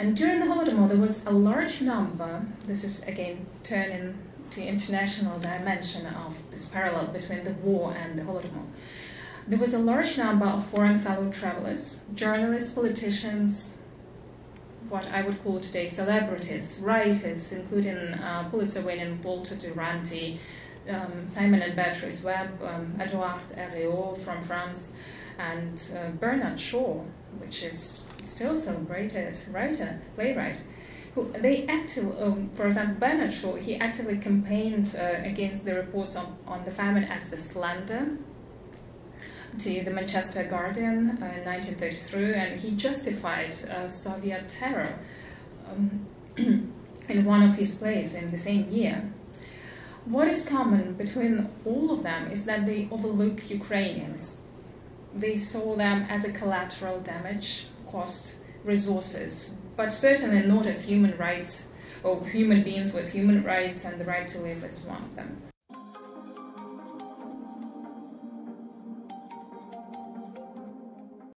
And during the Holodomor, there was a large number, this is again turning to international dimension of this parallel between the war and the Holodomor. There was a large number of foreign fellow travelers, journalists, politicians, what I would call today celebrities, writers, including Pulitzer-winning Walter Duranty, Simon and Beatrice Webb, Edouard Herriot from France, and Bernard Shaw, which is still celebrated writer, playwright. Who they actively, for example, Bernard Shaw, he actively campaigned against the reports on the famine as the slander to the Manchester Guardian in 1933, and he justified Soviet terror in one of his plays in the same year. What is common between all of them is that they overlook Ukrainians. They saw them as a collateral damage, cost, resources, but certainly not as human rights or human beings with human rights and the right to live as one of them.